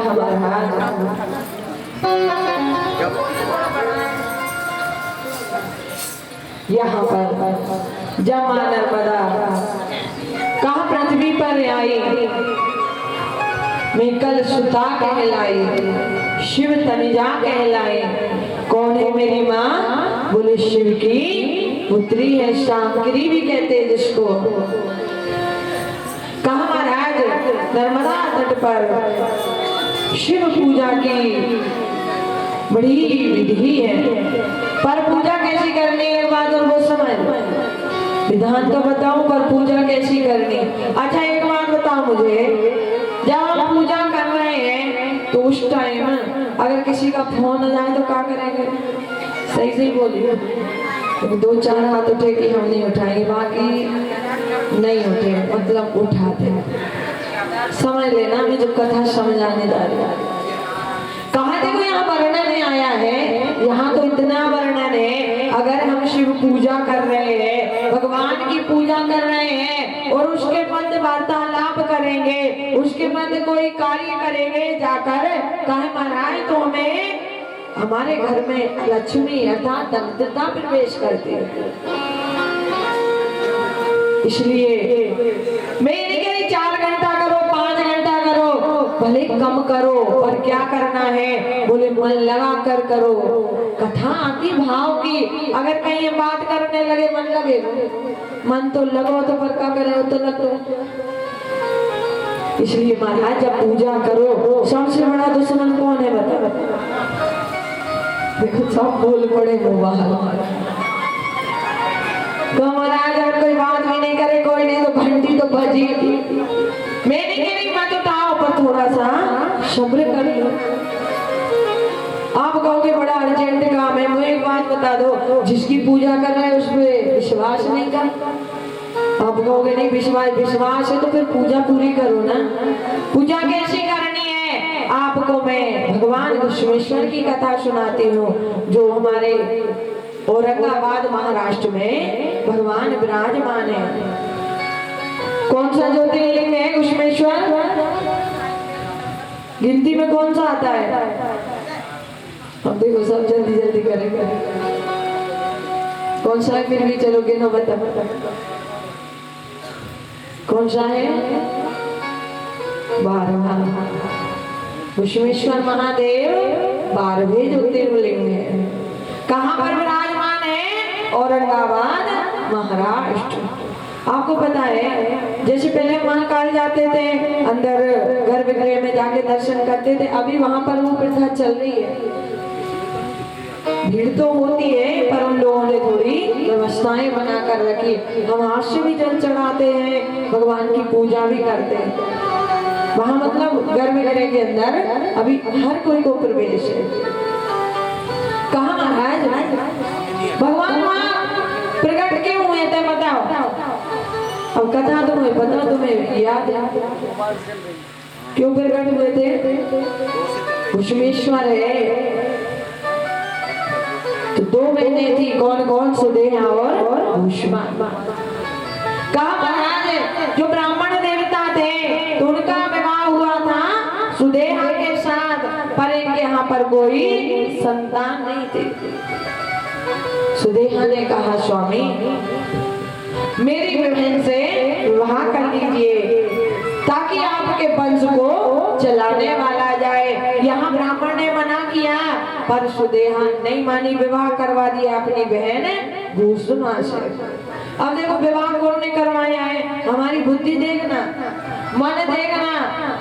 यह महाराज यहाँ पर जमा नर्मदा कहा पृथ्वी पर आई, मैं कल सुता कहलाई, शिव तनुजा कहलाई। कौन है मेरी माँ? बोले शिव की पुत्री है, शांकरी भी कहते हैं जिसको। कहा महाराज नर्मदा तट पर शिव पूजा की बड़ी विधि है, पर पूजा कैसी करनी है बात और वो समझ, विधान तो बताऊं पर पूजा कैसी करनी। अच्छा एक बात बताओ मुझे, जब हम पूजा कर रहे हैं तो उस टाइम अगर किसी का फोन आ जाए तो क्या करेंगे? सही सही बोलिए। तो दो चार हाथ उठे कि हम नहीं उठाएंगे, बाकी नहीं उठे मतलब उठाते। समझ लेना, हमें जब कथा समझ आने जा रही है। कहा देखो यहाँ वर्णन आया है, यहाँ तो इतना वर्णन है, अगर हम शिव पूजा कर रहे हैं, भगवान की पूजा कर रहे हैं और उसके बाद वार्तालाप करेंगे, उसके बाद कोई कार्य करेंगे जाकर, कहे महाराज तो हमें हमारे घर में लक्ष्मी अर्थात दरिद्रता प्रवेश करती है। इसलिए मैं नहीं कह रही 4 घंटा करो 5 घंटा करो, भले कम करो, पर क्या करना है? बोले मन लगा कर करो। कथा आती भाव की, अगर कहीं बात करने लगे मन लगे, मन तो लगो तो पर क्या करे तो लगो। इसलिए महाराज जब पूजा करो, सबसे बड़ा दुश्मन कौन है बता? देखो सब बोल पड़े वो बाहर। महाराज अगर कोई बात भी नहीं करे, कोई नहीं तो घंटी तो बजी। मैं नहीं कह रही मत उठाओ, पर थोड़ा सा सब्र कर लो। आप कहोगे बड़ा अर्जेंट काम है, मुझे एक बात बता दो, जिसकी पूजा कर रहे हैं उस पर विश्वास नहीं कर। आप कहोगे नहीं विश्वास है तो फिर पूजा पूरी करो ना। पूजा कैसे करनी है? आपको मैं भगवान घुश्मेश्वर की कथा सुनाती हूँ, जो हमारे औरंगाबाद महाराष्ट्र में भगवान विराजमान है। कौन सा ज्योतिर्लिंग है घुश्मेश्वर? गिनती में कौन सा आता है? अब देखो सब जल्दी जल्दी करेंगे। कौन सा है फिर भी? चलो गिनो बता। कौन सा है? 12वां। घुश्मेश्वर महादेव 12वें ज्योतिर्लिंग है। कहाँ पर विराजमान है? औरंगाबाद महाराष्ट्र। आपको पता है जैसे पहले महाकाल जाते थे, अंदर गर्भगृह में जाके दर्शन करते थे, अभी वहां पर वो प्रथा चल रही है। भीड़ तो होती है पर उन लोगों ने थोड़ी व्यवस्थाएं बना कर रखी। हम हाथ से भी जल चढ़ाते हैं, भगवान की पूजा भी करते हैं वहां, मतलब गर्भगृह के अंदर अभी हर कोई को प्रवेश है। कहा महाराज भगवान वहां प्रकट क्यों हुए थे बताओ? अब कथा तुम्हें पता, तुम्हें याद है क्यों प्रकट हुए थे? घुश्मेश्वर है तो 2 बहनें थी, कौन कौन? सुदेहा और भूष्मा। कहा महाराज जो ब्राह्मण देवता थे तो उनका विवाह हुआ था सुदेहा के साथ, पर इनके यहाँ पर कोई संतान नहीं थे। सुदेहा ने कहा स्वामी मेरी बहन से विवाह कर लीजिए ताकि आपके वंश को चलाने वाला जाए। यहाँ ब्राह्मण ने मना किया पर सुदेहा नहीं मानी, विवाह करवा दिया अपनी बहन भूषमा से। अब देखो विवाह कौन ने करवाया है? हमारी बुद्धि देखना, मन देखना।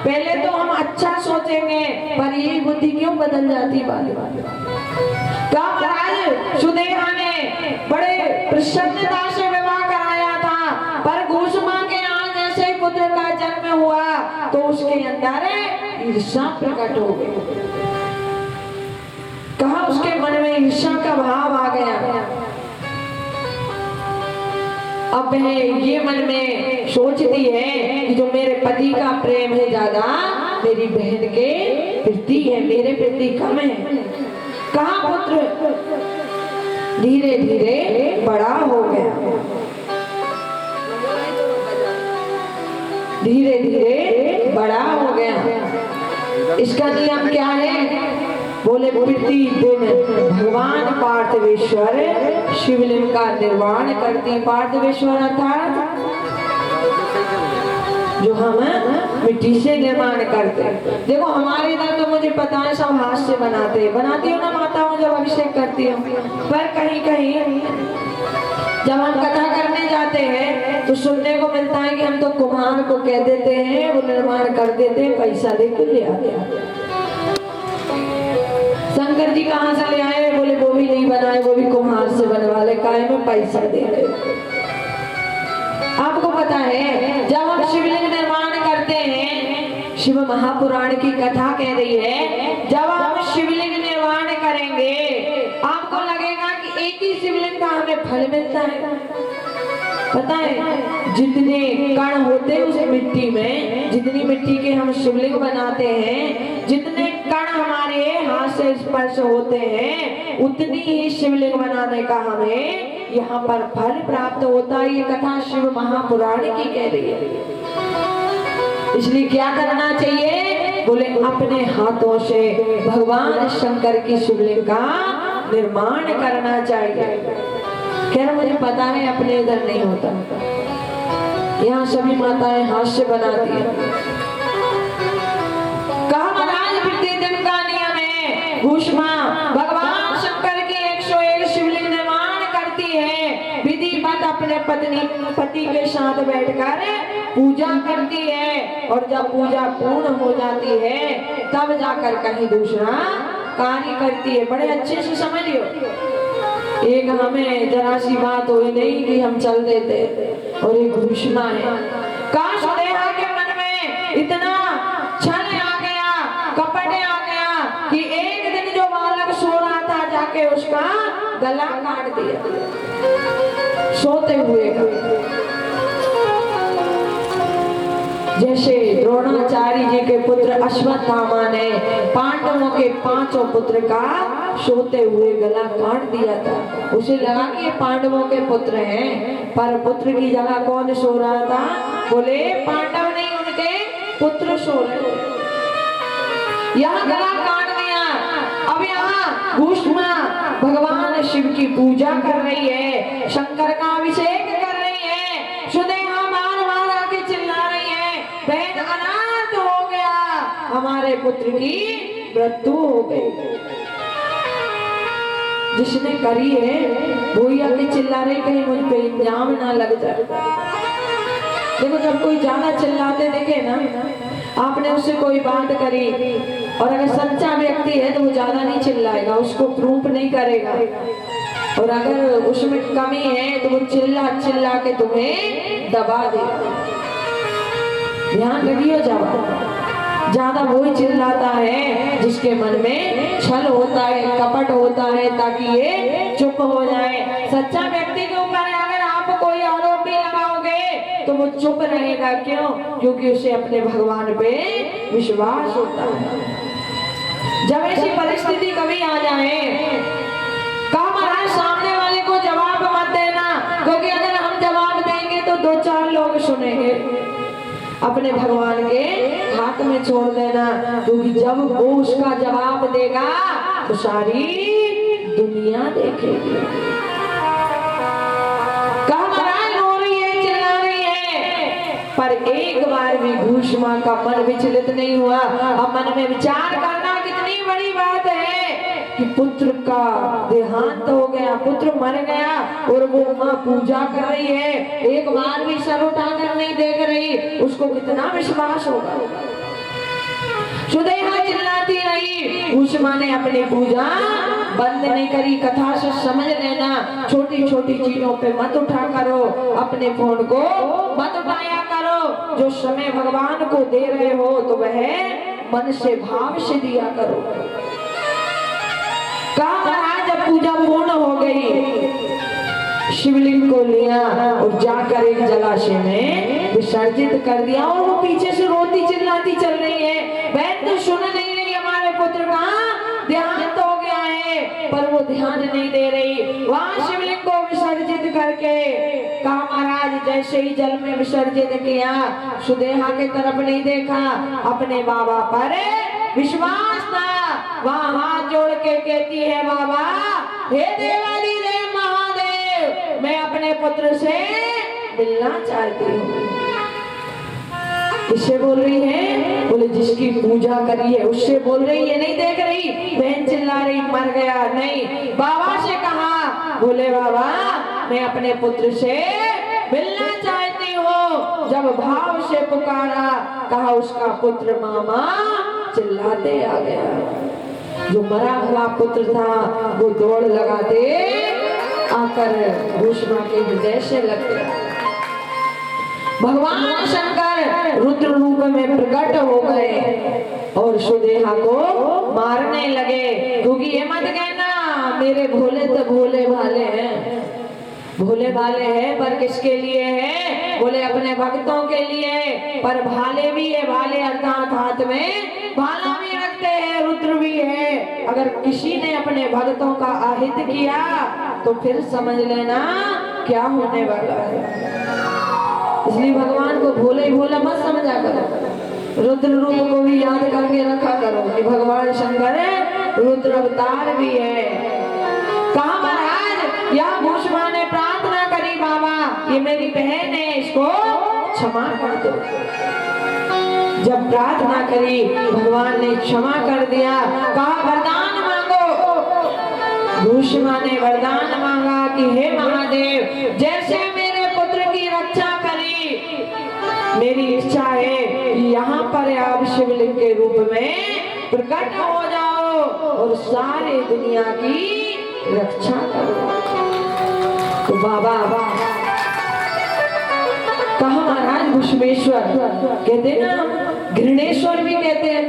पहले तो हम अच्छा सोचेंगे पर यही बुद्धि क्यों बदल जाती बात। सुदेहा ने बड़े प्रसन्नता से विवाह कराया था, पर भूषमा के यहाँ जैसे ही पुत्र का जन्म हुआ तो उसके अंदर ईर्ष्या प्रकट हो गई। कहा उसके मन में ईर्ष्या का भाव आ गया। अब वह ये मन में सोचती है कि जो मेरे पति का प्रेम है ज्यादा मेरी बहन के प्रति है, मेरे प्रति कम है। कहा पुत्र धीरे धीरे बड़ा हो गया, धीरे धीरे बड़ा हो गया। इसका नियम क्या है? बोले प्रति दिन भगवान पार्थवेश्वर शिवलिंग का निर्माण करते हैं। पार्थवेश्वर अर्थात जो हम मिट्टी से निर्माण करते हैं। देखो हमारे इधर तो मुझे पता है सब हाथ से बनाती हो ना माताओं जब अभिषेक करती हो, पर कहीं कहीं जब हम कथा करने जाते हैं तो सुनने को मिलता है कि हम तो कुम्हार को कह देते हैं, वो निर्माण कर देते हैं, पैसा देके ले आते हैं। शंकर जी कहाँ से ले आए? बोले वो भी नहीं बनाए, वो भी कुम्हार से बनवा ले, काय में पैसा दे रहे। आपको पता है जब हम शिवलिंग निर्माण करते हैं, शिव महापुराण की कथा कह रही है, जब हम शिवलिंग निर्माण करेंगे आपको लगेगा कि एक ही शिवलिंग का हमें फल मिलता है। पता है जितने कण होते हैं उस मिट्टी में, जितनी मिट्टी के हम शिवलिंग बनाते हैं, जितने कण हमारे हाथ से स्पर्श होते हैं, उतनी ही शिवलिंग बनाने का हमें यहाँ पर फल प्राप्त होता है। ये कथा शिव महापुराण की कह रही है। इसलिए क्या करना चाहिए? बोले अपने हाथों से भगवान शंकर की शिवलिंग का निर्माण करना चाहिए। खैर मुझे पता है अपने इधर नहीं होता, यहाँ सभी माताएं हाथ से बनाती है। कहा महाराज प्रतिदिन का नियम है, भूष्मा भगवान शंकर की 101 शिवलिंग निर्माण करती है, विधिवत अपने पति के साथ बैठकर पूजा करती है, और जब पूजा पूर्ण हो जाती है तब जाकर कहीं दूसरा कार्य करती है। बड़े अच्छे से समझियो, एक हमें जरा सी बात हुई नहीं कि हम चल देते, और एक भूषणा है। काश नेहा के मन में इतना छल आ गया, कपट आ गया कि एक दिन जो बालक सो रहा था जाके उसका गला काट दिया, सोते हुए का। जैसे द्रोणाचार्य जी के पुत्र अश्वत्थामा ने पांडवों के 5 पुत्र का सोते हुए गला काट दिया था। उसे लगा कि ये पांडवों के पुत्र हैं, पर पुत्र की जगह कौन सो रहा था? बोले पांडव नहीं, उनके पुत्र सो रहे थे। यहाँ गला काट दिया। अब यहाँ भूष्मा भगवान शिव की पूजा कर रही है, शंकर का अभिषेक कर रही है, सुदेहा बार बार आके चिल्ला रही है, बहन अनाथ हो गया, हमारे पुत्र की मृत्यु हो गई। जिसने करी है वो ही आके चिल्ला रही, कहीं मुझ पे इल्जाम ना लग जाए। देखो जब कोई ज्यादा चिल्लाते देखे ना, आपने उससे कोई बात करी और अगर सच्चा व्यक्ति है तो वो ज्यादा नहीं चिल्लाएगा, उसको प्रूफ नहीं करेगा, और अगर उसमें कमी है तो वो चिल्ला चिल्ला के तुम्हें दबा देगा। ध्यान रखियो, ज्यादा वही चिल्लाता है जिसके मन में छल होता है, कपट होता है, ताकि ये चुप हो जाए। सच्चा व्यक्ति के ऊपर अगर आप कोई आरोप भी लगाओगे तो वो चुप रहेगा। क्यों? क्योंकि उसे अपने भगवान पे विश्वास होता है। जब ऐसी परिस्थिति कभी आ जाए, कहा महाराज सामने वाले को जवाब मत देना, क्योंकि अगर हम जवाब देंगे तो 2-4 लोग सुनेंगे। अपने भगवान के हाथ में छोड़ देना, क्योंकि जब वो उसका जवाब देगा तो सारी दुनिया देखेगी। कहा महाराज रो रही है, चिल्ला रही है, पर एक बार भी भूष्मा का मन विचलित नहीं हुआ। अब मन में विचार करना कितनी बड़ी बात है कि पुत्र का देहांत हो गया, पुत्र मर गया, और वो माँ पूजा कर रही है, एक बार भी सर उठाकर नहीं देख रही, उसको कितना विश्वास होगा। सुदेहा चिल्लाती रही, भूष्मा ने अपनी पूजा बंद नहीं करी। कथा से समझ लेना, छोटी छोटी चीजों पे मत उठा करो, अपने फोन को मत उठाया करो। जो समय भगवान को दे रहे हो तो वह मन से भाव से दिया करो। कहा जब पूजा पूर्ण हो गई, शिवलिंग को लिया और जाकर एक जलाशय में विसर्जित कर दिया, और वो पीछे से रोती चिल्लाती चल रही है, बहन तो सुन नहीं रही, हमारे पुत्र का देहांत हो गया है, पर वो ध्यान नहीं दे रही। वहां शिवलिंग को विसर्जित करके कहा महाराज जैसे ही जल में विसर्जित किया, सुदेहा के तरफ नहीं देखा, अपने बाबा पर विश्वास था, वहां हाथ जोड़ के कहती है बाबा, हे देवादिदेव महादेव, मैं अपने पुत्र से मिलना चाहती हूँ। किससे बोल रही है? बोले जिसकी पूजा करी है उससे बोल रही है। नहीं देख रही बहन चिल्ला रही मर गया, नहीं, बाबा से कहा। बोले बाबा मैं अपने पुत्र से मिलना चाहती हूँ। जब भाव से पुकारा, कहा उसका पुत्र मामा चिल्लाते आ गया। जो मरा हुआ पुत्र था वो दौड़ लगाते आकर भूषणा के हृदय से लग गया। भगवान शंकर रुद्र रूप में प्रकट हो गए और सुदेहा को मारने लगे। क्योंकि ये मत कहना मेरे भोले तो भोले भाले हैं, भोले भाले हैं पर किसके लिए है? बोले अपने भक्तों के लिए। पर भाले भी है, भाले अर्थात हाथ में भाला भी रखते हैं, रुद्र भी है। अगर किसी ने अपने भक्तों का आहित किया तो फिर समझ लेना क्या होने वाला है। इसलिए भगवान को भोले ही भोला मत समझा करो, रुद्र रूप को भी याद करके रखा करो कि भगवान शंकर रुद्र अवतार भी है। कहा महाराज, यह भूषणा ने प्रार्थना करी, बाबा ये मेरी बहन है, इसको क्षमा कर दो। जब प्रार्थना करी भगवान ने क्षमा कर दिया। कहा वरदान मांगो। भूषणा ने वरदान मांगा कि हे महादेव, जैसे मेरे पुत्र की रक्षा करी, मेरी इच्छा है कि यहाँ पर आप शिवलिंग के रूप में प्रकट हो जाओ और सारे दुनिया की रक्षा करो। तो बाबा कहा महाराज भूषमेश्वर, कहते ना घृणेश्वर भी कहते हैं।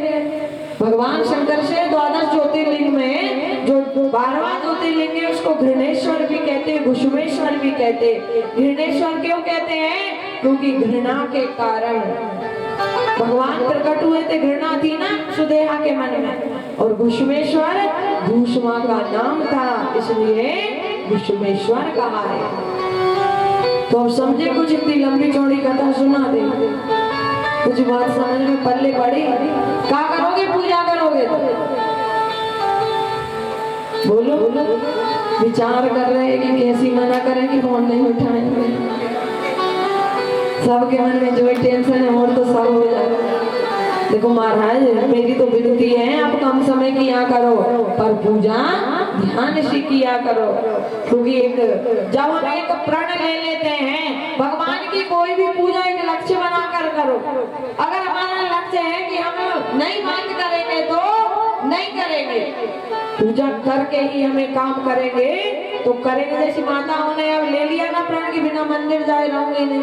भगवान शंकर से 12 ज्योतिर्लिंग में जो 12वां ज्योतिर्लिंग है उसको घृणेश्वर भी कहते हैं, भूषमेश्वर भी कहते हैं। घृणेश्वर क्यों कहते हैं? क्योंकि घृणा के कारण भगवान प्रकट हुए थे, घृणा थी ना सुदेहा के मन में, और भूषमेश्वर भूषमा का नाम था, इसलिए भूषमेश्वर कहा है। तो अब समझे कुछ, इतनी लंबी चौड़ी कथा सुना दे, कुछ बात समझ में पल्ले पड़ी। क्या करोगे? पूजा करोगे तो बोलो, विचार कर रहे हैं कि कैसी मना करेंगे, फोन नहीं उठाएंगे। सबके मन में जो टेंशन है और तो सब हो जाएगा। देखो महाराज मेरी तो विनती है, आप कम समय किया करो पर पूजा ध्यान से किया करो। क्योंकि एक जब हम एक प्रण ले लेते हैं, भगवान की कोई भी पूजा एक लक्ष्य बनाकर करो। अगर हमारा लक्ष्य है कि हम नहीं बात करेंगे तो नहीं करेंगे, पूजा करके ही हमें काम करेंगे तो करेंगे। जैसी माताओं ने अब ले लिया ना प्रण के बिना मंदिर जाए रहूंगी नहीं,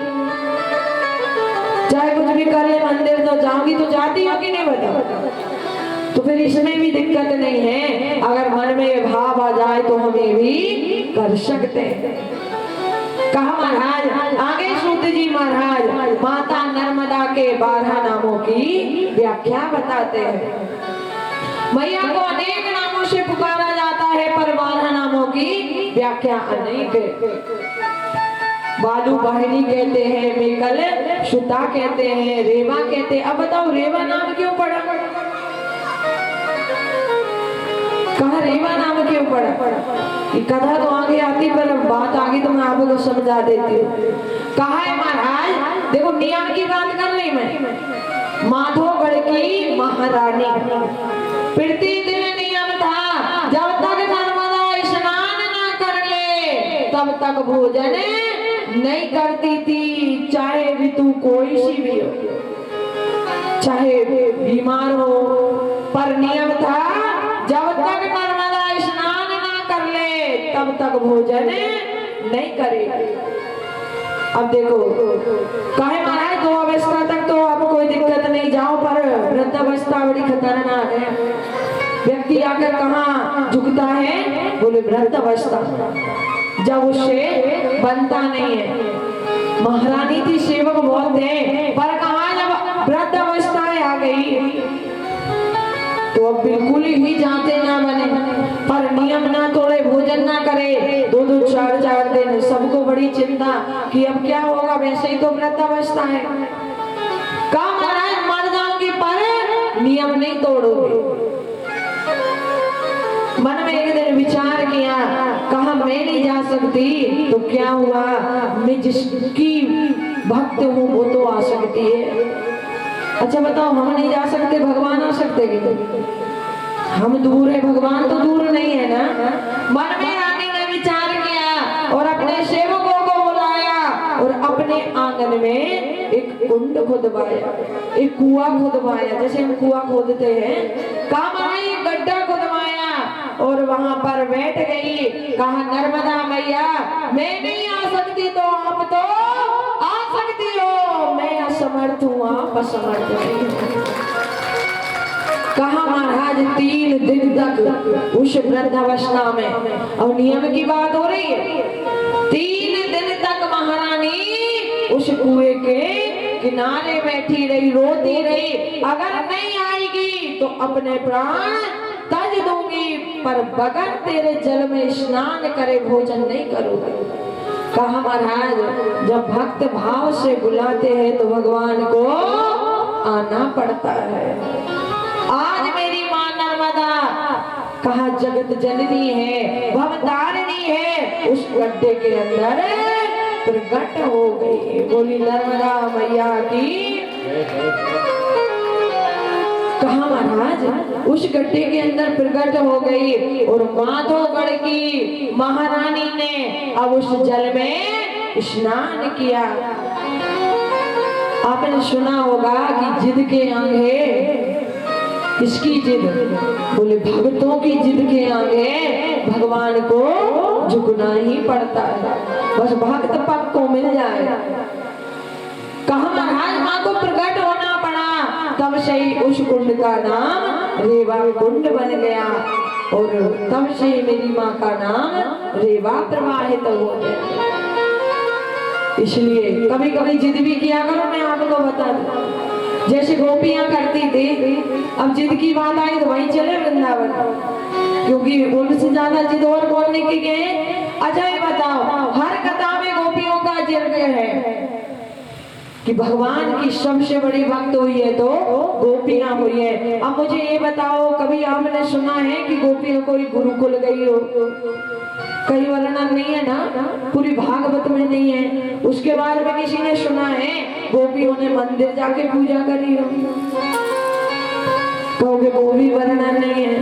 चाहे कुछ भी कर ले मंदिर तो जाऊंगी, तो जाती हो कि नहीं बताओ? तो फिर इसमें भी दिक्कत नहीं है। अगर मन में ये भाव आ जाए तो हम ये भी कर सकते हैं। कहा महाराज आगे सूत जी महाराज माता नर्मदा के 12 नामों की व्याख्या बताते हैं। मैया को अनेक नामों से पुकारा जाता है पर 12 नामों की व्याख्या अनेक है। बालू वाहिनी कहते हैं, मेकल सुता कहते हैं, रेवा कहते हैं। अब बताओ रेवा नाम क्यों पड़ा? कहा रेवा नाम क्यों पड़ा? कथा तो आगे आती पर बात आगे तो मैं आपको समझा देती हूँ। कहा है महाराज, देखो नियम की बात कर रही मैं। माधोगढ़ की महारानी प्रतिदिन नियम था, जब तक नर्मदा स्नान ना कर ले तब तक भोजन नहीं करती थी, चाहे ऋतु कोई सी भी हो, चाहे बीमार हो। पर नियम था जब तक नर्मदा स्नान ना कर ले तब तक भोजन नहीं करेगी। अब देखो कहे महाराज 2 अवस्था तक तो अब कोई दिक्कत नहीं, जाओ, पर वृद्ध अवस्था बड़ी खतरनाक है। व्यक्ति आकर कहाँ झुकता है? बोले वृद्ध अवस्था, जब उससे बनता नहीं है। महारानी थी, सेवक बहुत थे, पर कहा जब वृद्ध अवस्थाएं आ गई तो अब बिल्कुल ही जाते ना बने, पर नियम ना तोड़े, भोजन ना करे 2-2 4-4 दिन। सबको बड़ी चिंता कि अब क्या होगा, वैसे ही तो वृद्ध अवस्था है। कहा महाराज मर जाऊंगी पर नियम नहीं तोड़ोगे। मन में एक दिन विचार किया, कहा मैं नहीं जा सकती तो क्या हुआ, मैं जिसकी भक्त हूँ वो तो आ सकती है। अच्छा बताओ, हम नहीं जा सकते, भगवान आ सकते क्या? हम दूर है, भगवान तो दूर नहीं है ना। मन में रानी ने विचार किया और अपने सेवकों को बुलाया और अपने आंगन में एक कुंड खुदवाया, एक कुआं खुदवाया, जैसे हम कुआं खोदते हैं। कहा एक गड्ढा खुदवाया और वहां पर बैठ गई। कहा नर्मदा मैया मैं नहीं आ सकती तो आप तो आ सकती हो, मैं असमर्थ हूँ, आप असमर्थ नहीं। कहा महाराज 3 दिन तक उस वृद्धावस्था में, और नियम की बात हो रही है, 3 दिन तक महारानी उस कुएं के किनारे बैठी रही, रोती रही, अगर नहीं आएगी तो अपने प्राण तज दूंगी, पर बगैर तेरे जल में स्नान करे भोजन नहीं करूंगी। कहा महाराज जब भक्त भाव से बुलाते हैं तो भगवान को आना पड़ता है। आज मेरी मां नर्मदा कहा जगत जननी है, भवतारिणी है, उस गड्ढे के अंदर प्रकट हो गई। बोली नर्मदा मैया की। कहा महाराज उस गड्ढे के अंदर प्रकट हो गई और माधोगढ़ की महारानी ने अब उस जल में स्नान किया। आपने सुना होगा कि जिद के आगे, किसकी जिद? बोले भक्तों की जिद के आगे भगवान को झुकना ही पड़ता है, बस भक्त पग को मिल जाए। कहा महाराज मां को प्रकट होना पड़ा, तब से ही उस कुंड का नाम रेवा कुंड बन गया और तब से मेरी मां का नाम रेवा प्रवाहित हो गया। इसलिए कभी कभी जिद भी किया करो, मैं आपको बता दूं, जैसे गोपियां करती थी, अब जिद की बात आई तो वहीं चले वृंदावन, क्योंकि उनसे ज्यादा जिद और कौन नहीं की है। अच्छा ये बताओ, हर कथा में गोपियों का जिक्र है कि भगवान की सबसे बड़ी भक्त हुई है तो गोपियां हुई है। अब मुझे ये बताओ, कभी आपने सुना है कि गोपियां कोई गुरुकुल गई हो? कई वर्णन नहीं है ना, पूरी भागवत में नहीं है। उसके बाद में किसी ने सुना है गोपियों ने मंदिर जाके पूजा करी हो? कहोगे वो भी वर्णन नहीं है।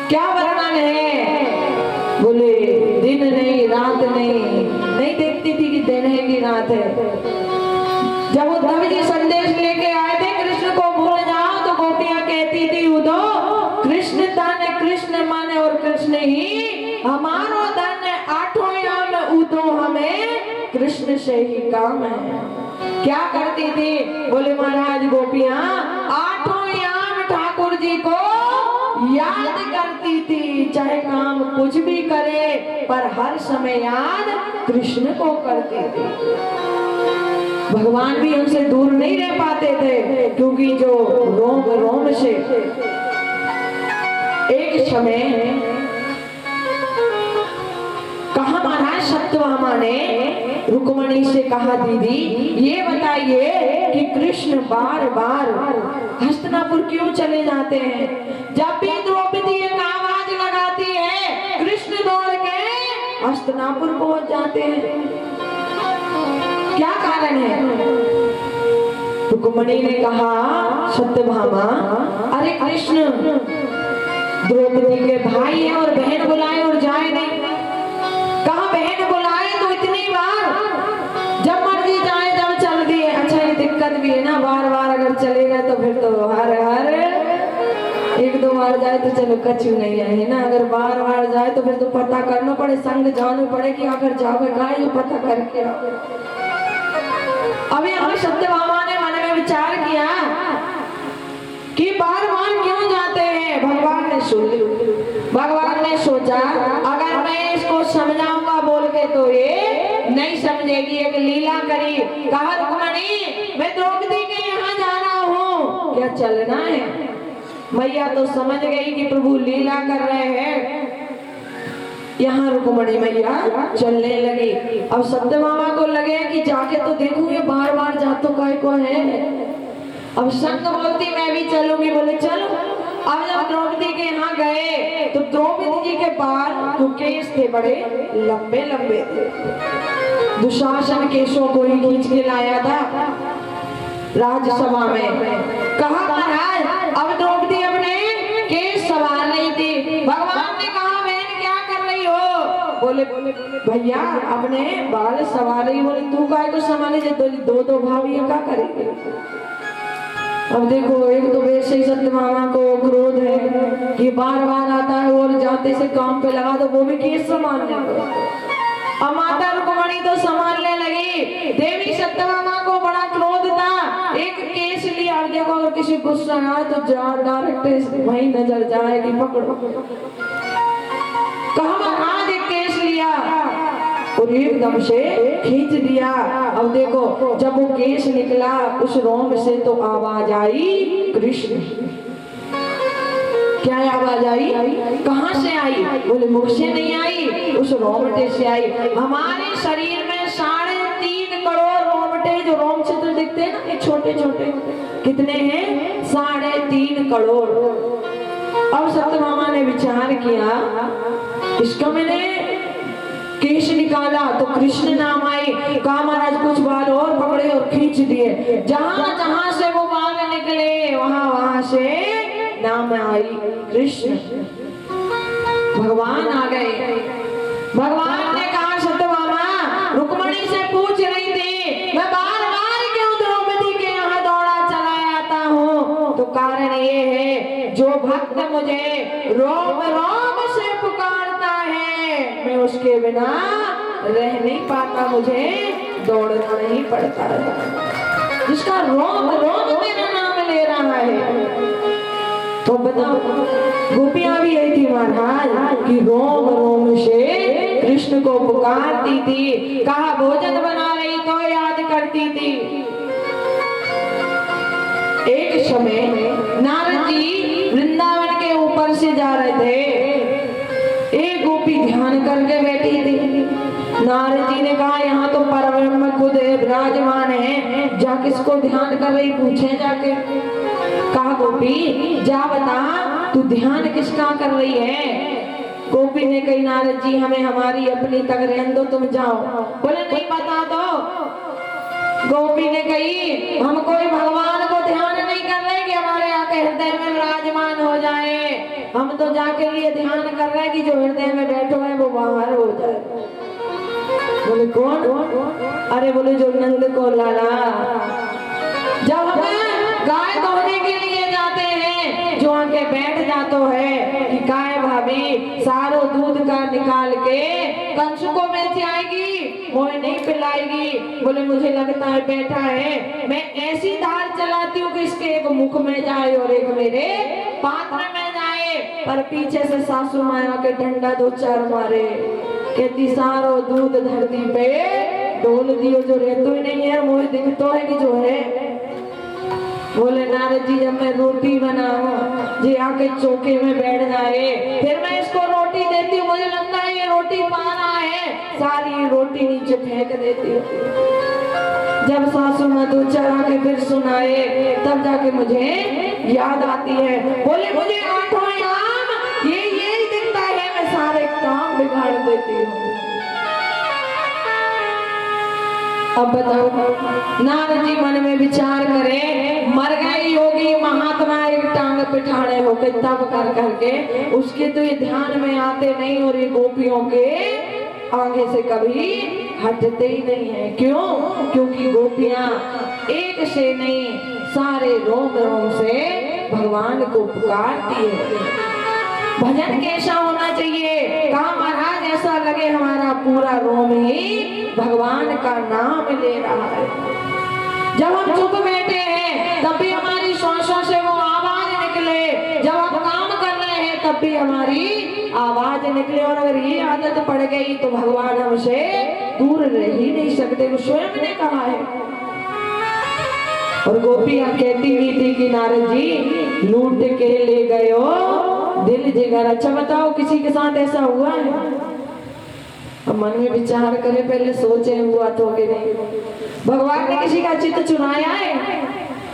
क्या वर्णन है? बोले दिन नहीं रात नहीं देखती थी कि दिन है कि रात है। जब उद्धव जी संदेश लेके आए थे कृष्ण को भूल जाओ, तो गोपियां कहती थी उद्धव कृष्ण धन कृष्ण मन और कृष्ण ही हमारो धन, आठों याम उद्धव हमें कृष्ण से ही काम है। क्या करती थी? बोले महाराज गोपियां आठों याम ठाकुर जी को याद करती थी, चाहे काम कुछ भी करे पर हर समय याद कृष्ण को करती थी। भगवान भी उनसे दूर नहीं रह पाते थे, क्योंकि जो रोम रोम से एक समय कहा महाराज सत्यभामा ने रुक्मणी से कहा दीदी ये बताइए कि कृष्ण बार बार हस्तिनापुर क्यों चले जाते हैं? जब भी द्रौपदी एक आवाज लगाती है कृष्ण दौड़ के हस्तिनापुर पहुंच जाते हैं, क्या कारण है? रुक्मणी ने कहा सत्यभामा अरे कृष्ण द्रौपदी के भाई हैं और बहन बुलाए और जाए नहीं। कहा बहन बुलाए तो इतनी बार, जब मर्जी जाए जब चल दिए। अच्छा ये दिक्कत भी है ना, बार बार अगर चले गए तो फिर तो हर हर एक दो बार जाए तो चलो कछु नहीं है ना, अगर बार बार जाए तो फिर तो पता करना पड़े, संग जाना पड़े कि अगर जाओगे कहा ये पता करके आओ। अभी हमें सत्यभामा ने मन में विचार किया कि बार बार क्यों जाते हैं। भगवान ने सुन लिया, भगवान ने सोचा अगर मैं इसको समझाऊंगा बोल के तो ये नहीं समझेगी, एक लीला करी। कहा रुक्मणी मैं द्रौपदी के यहाँ जा रहा हूँ, क्या चलना है? मैया तो समझ गई कि प्रभु लीला कर रहे हैं। यहाँ रुक्मणी मैया चलने लगी। अब सत्यभामा को लगे कि जाके तो देखूं ये बार बार जा तो काय को है। अब शंख बोलती मैं भी चलूंगी, बोले चलो। अब जब द्रौपदी के यहाँ गए तो द्रौपदी जी के बाल जो केस थे बड़े लंबे लंबे थे। दुशासन केशों को ही खींच के लाया था राज्यसभा में। कहा महाराज अब द्रौपदी अपने केस संवार रही थी। भगवान ने कहा बहन क्या कर रही हो? बोले भैया अपने बाल संवार रही। बोले तू काय को संभाले, दो दो भाभी क्या करेंगे? अब देखो एक तो वैसे ही सत्यभामा को क्रोध है कि बार बार आता है और जाते से काम पे लगा, तो वो भी केस संभालने को। अब माता रुक्मिणी तो संभालने लगी। देवी सत्यभामा को बड़ा क्रोध था, एक केस लिया। अब देखो अगर किसी गुस्सा आए तो जा डायरेक्ट वही नजर जाएगी, पकड़ो। कहा महाराज एक केस लिया और एकदम से खींच दिया। अब देखो जब वो केस निकला उस रोम से तो आवाज आई कृष्ण। क्या आवाज आई? कहां से आई? बोले मुख से नहीं आई, उस रोमटे से आई। हमारे शरीर में 3.5 करोड़ रोमटे, जो रोम छिद्र दिखते हैं ना, ये छोटे छोटे, कितने हैं? 3.5 करोड़। अब सत्यभामा ने विचार किया इसका मैंने केश निकाला तो कृष्ण नाम आई। कहा महाराज कुछ बाल और पकड़े और खींच दिए। जहां जहां से वो बाल निकले वहां वहां से नाम आई कृष्ण। भगवान आ गए। भगवान ने कहा सत्यभामा रुक्मिणी से पूछ रही थी मैं बार बार क्यों द्रौपदी के यहाँ दौड़ा चला आता हूँ? तो कारण ये है जो भक्त मुझे रोम रोम से पुकारता है मैं उसके बिना रह नहीं पाता, मुझे दौड़ना नहीं पड़ता है। जिसका रोम रोम मेरा नाम ले रहा है। तो बताओ गोपियां भी यही थी महाराज कि रोम रोम से कृष्ण को पुकारती थी। कहा भोजन बना रही तो याद करती थी। एक समय नारद जी वृंदावन के ऊपर से जा रहे थे। एक गोपी ध्यान करके बैठी थी। नारद जी ने कहा यहाँ तो परब्रह्म खुद विराजमान है, जा किसको ध्यान कर रही पूछे जाके। कहा गोपी जा बता तू ध्यान किसका कर रही है? गोपी ने कही नारद जी हमें हमारी अपनी तक रहने दो, तुम जाओ। बोले नहीं बता दो। गोपी ने कही हम कोई भगवान को ध्यान नहीं कर रहे कि हमारे आके हृदय में विराजमान हो जाए। हम तो जाके लिए ध्यान कर रहे कि जो हृदय में बैठो है वो बाहर हो जाए। बोले कौन? अरे बोले जो नंद को लाला। जब हमें गाय धोने के लिए जाते हैं जो आके बैठ जातो है कि गाय भाभी सारो दूध का निकाल के कंसुको में जाएगी, मोहे नहीं पिलाएगी। बोले मुझे लगता है बैठा है, मैं ऐसी धार चलाती हूँ कि इसके एक मुख में जाए और एक मेरे पात्र में जाए। पर पीछे से सासू माया के डंडा 2-4 मारे, कहती सारो दूध धरती पे डोल दियो, जो रहतो ही नहीं है मुझे दिखतो है कि जो है। बोले नारद जी जब मैं रोटी बनाऊं जी आके चौके में बैठ जाए, फिर मैं इसको रोटी देती हूँ, मुझे लगता है ये रोटी पा रहा है, सारी रोटी नीचे फेंक देती हूँ। जब सासू माँ 2-4 आके फिर सुनाए तब जाके मुझे याद आती है। बोले मुझे 8 याम ये दिखता है, मैं सारे काम बिगाड़ देती हूँ। अब बताओ नारद जी मन में विचार करे, मर गए योगी महात्मा एक टांग पे ठाड़े होके तब कर करके उसके तो ये ध्यान में आते नहीं और ये गोपियों के आगे से कभी हटते ही नहीं है। क्यों? क्योंकि गोपियां एक से नहीं सारे रोम रोम से भगवान को पुकारती है। भजन कैसा होना चाहिए? कहा महाराज ऐसा लगे हमारा पूरा रोम ही भगवान का नाम ले रहा है। जब हम चुप बैठे हैं तब भी हमारी श्वासों से वो आवाज निकले, जब हम काम कर रहे हैं तब भी हमारी आवाज निकले। और अगर ये आदत पड़ गई तो भगवान हमसे दूर रह ही नहीं सकते, वो स्वयं ने कहा है। और गोपियां कहती हुई थी कि नारद जी लूट के ले गयो दिल जिगर। अच्छा बताओ किसी के साथ ऐसा हुआ है? अब मन में विचार करे, पहले सोचे हुआ तो कि नहीं। भगवान ने किसी का चित्त चुराया है?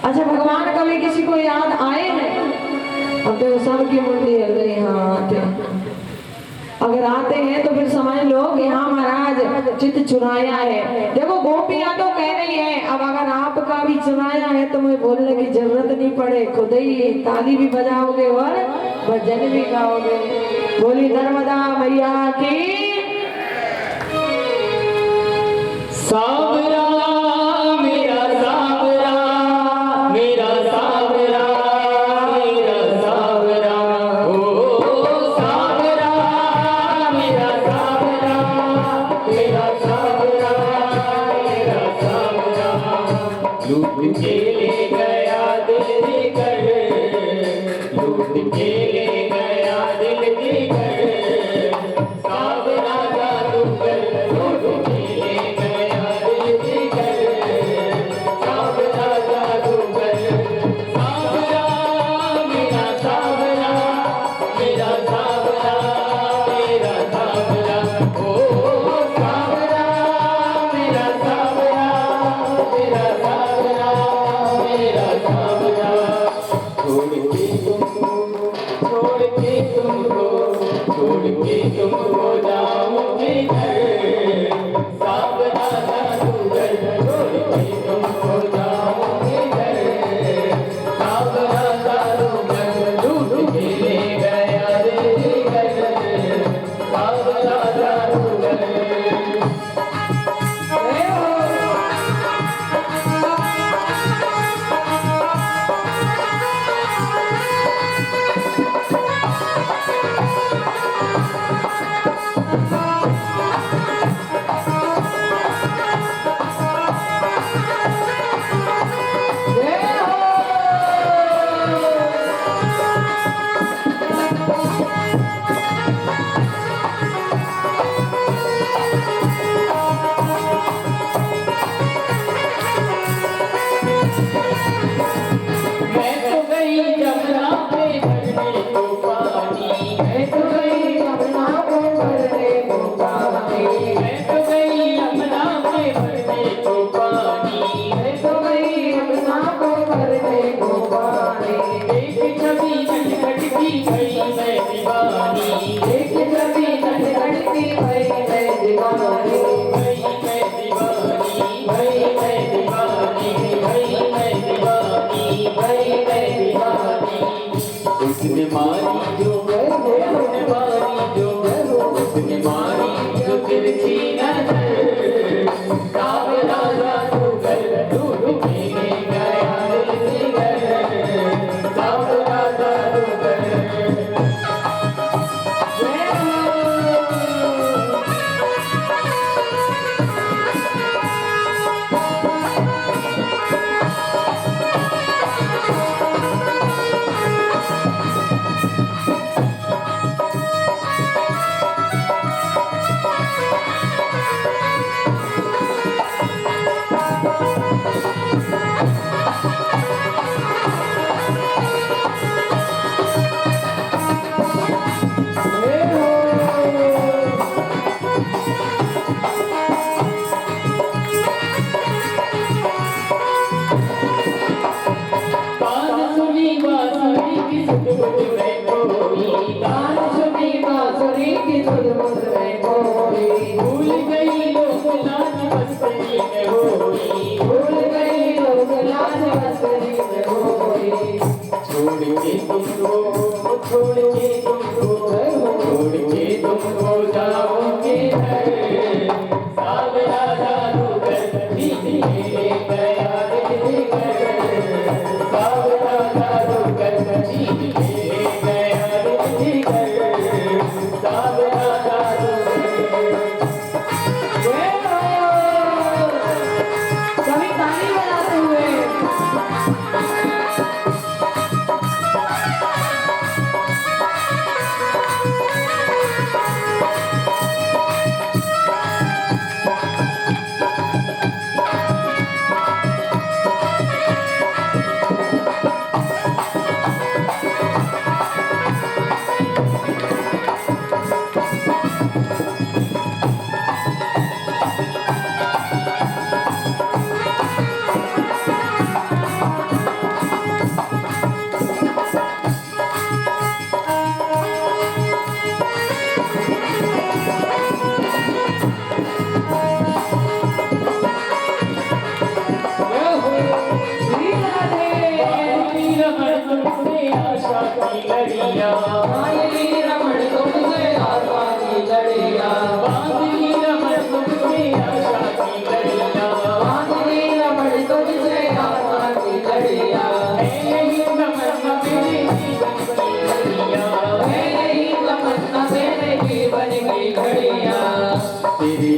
अच्छा भगवान कभी किसी को याद आए हैं? अब देखो सबकी मुंडी हिल रही, हाँ आते हैं। अगर आते हैं तो फिर समझ लो कि हाँ महाराज चित्त चुराया है। देखो गोपियां तो कह रही है, अब अगर आपका भी चुराया है तो मुझे बोलने की जरूरत नहीं पड़े, खुद ही ताली भी बजाओगे और भजन भी गाओगे। बोली नर्मदा मैया की। सावरा मेरा सावरा, मेरा सावरा, मेरा सावरा, ओ सावरा मेरा सावरा, मेरा सावरा, मेरा सावरा, लूट के ले गया दिल देकर, लूट के ले गया दिल देकर, सावरा जादू कर लूट के ले गया दिल देकर, सावरा जादू कर, सावरा मेरा सावरा, मेरा सावरा, मेरा सावरा, ओ सावरा मेरा सावरा, मेरा सावरा, मेरा सावरा, छोड़ के तुमको, छोड़ के तुमको, छोड़ के तुमको जाऊंगी घर, सावरा जादूगर, छोड़ के तुमको जाऊंगी घर, सावरा जादूगर, लूट के ले गया दिल घर, सावरा जादूगर। मैं तो गई जमुना पे भरने को पानी, मैं तो गई जमुना पे भरने को पानी, मैं तो गई यमुना पे भरने को पानी, मैं तो गई यमुना पे भरने को पानी, एक छवि नटखटती भई मैं दीवानी, एक छवि नटखटती भई मैं दीवानी, भई मैं दीवानी, भई मैं दीवानी, भई मैं दीवानी, भई मैं दीवानी, उसने मारी जो, उसने मारी जो, उसने मारी जो तिरछी नजर, सावरा जादूगर, लूट के ले गया दिल घर, सावरा जादूगर। कान सुनी बांसुरी की सुध-बुध में खोई, कान सुनी बांसुरी की सुध-बुध में खोई, भूल गई लोग लाज मस्ती में होई, भूल गई लोग लाज मस्ती में होई, छोड़ के तुमको, छोड़ के तुमको, छोड़ के तुमको जाऊंगी घर, सावरा जादूगर, खींच के ले गया दिल घर, सावरा जादूगर, खींच के ले गया दिल घर, सावरा जादूगर। सभी ताली बजाते हुए।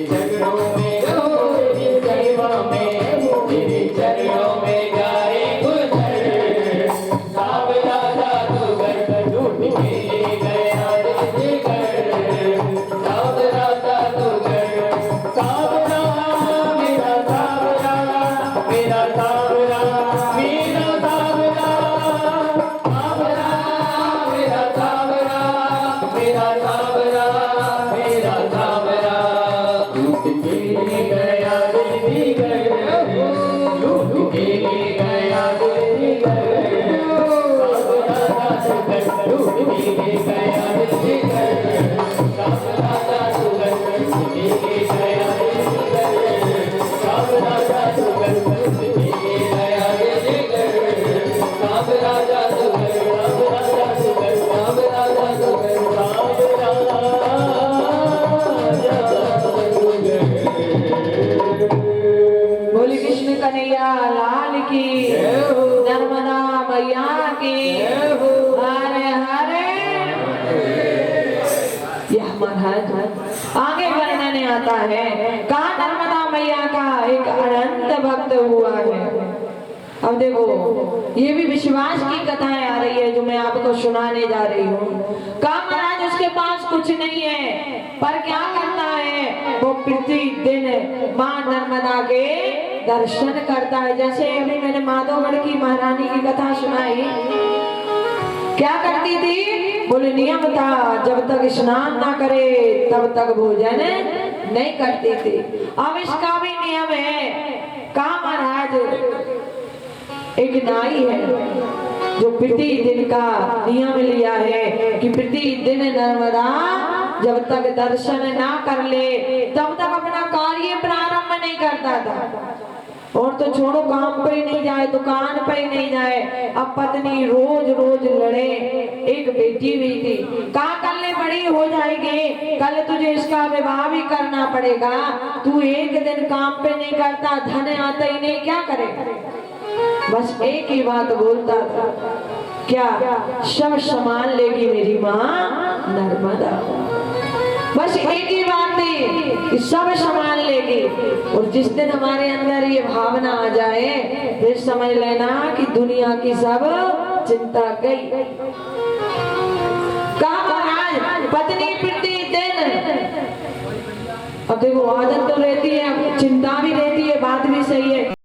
चरणों में रहो तेरी सेवा में तेरे चरणों में जाए गुजर सावरा साधु घर टूट के गया रे घर सावरा साधु घर सावरा मेरा सावरा मेरा सावरा मेरा सावरा सावरा मेरा सावरा मेरा सावरा मेरा सावरा टूट के गया रे घर टूट के गया रे घर सावरा साधु घर टूट के गया रे घर सावरा साधु घर टूट के गया रे घर सावरा साधु घर टूट के गया रे घर सावरा साधु घर सावरा साधु घर सावरा साधु घर बोली कृष्ण कन्हैया लाल की, नर्मदा मैया की, हरे हरे। यह महाराज आगे वर्णन आता है, कहा नर्मदा मैया का एक अनंत भक्त हुआ है। अब देखो ये भी विश्वास की कथाएं आ रही है जो मैं आपको सुनाने जा रही हूँ। कहा महाराज उसके पास कुछ नहीं है, पर क्या करता है वो प्रति दिन माँ नर्मदा के दर्शन करता है। जैसे अभी मैंने माधवगढ़ की महारानी की कथा सुनाई, क्या करती थी, बोले नियम था जब तक स्नान ना करे तब तक भोजन नहीं करती थी। अब इसका भी नियम है। कहा महाराज एक नाई है जो प्रति दिन का नियम लिया है कि प्रति दिन नर्मदा जब तक दर्शन ना कर ले तब तक अपना कार्य प्रारंभ नहीं करता था। और तो छोड़ो काम पे ही नहीं जाए, दुकान पे ही नहीं जाए। अब पत्नी रोज रोज लड़े। एक बेटी हुई थी, कहा कल बड़ी हो जाएगी, कल तुझे इसका विवाह भी करना पड़ेगा, तू एक दिन काम पे नहीं करता, धन आता ही नहीं, क्या करे। बस एक ही बात बोलता था, क्या सब संभाल लेगी मेरी माँ नर्मदा। बस एक ही बात थी कि सब संभाल लेगी। और जिस दिन हमारे अंदर ये भावना आ जाए फिर समझ लेना कि दुनिया की सब चिंता गई। कहा महाराज पत्नी प्रति दिन, अब देखो आदत तो रहती है, चिंता भी रहती है, बात भी सही है।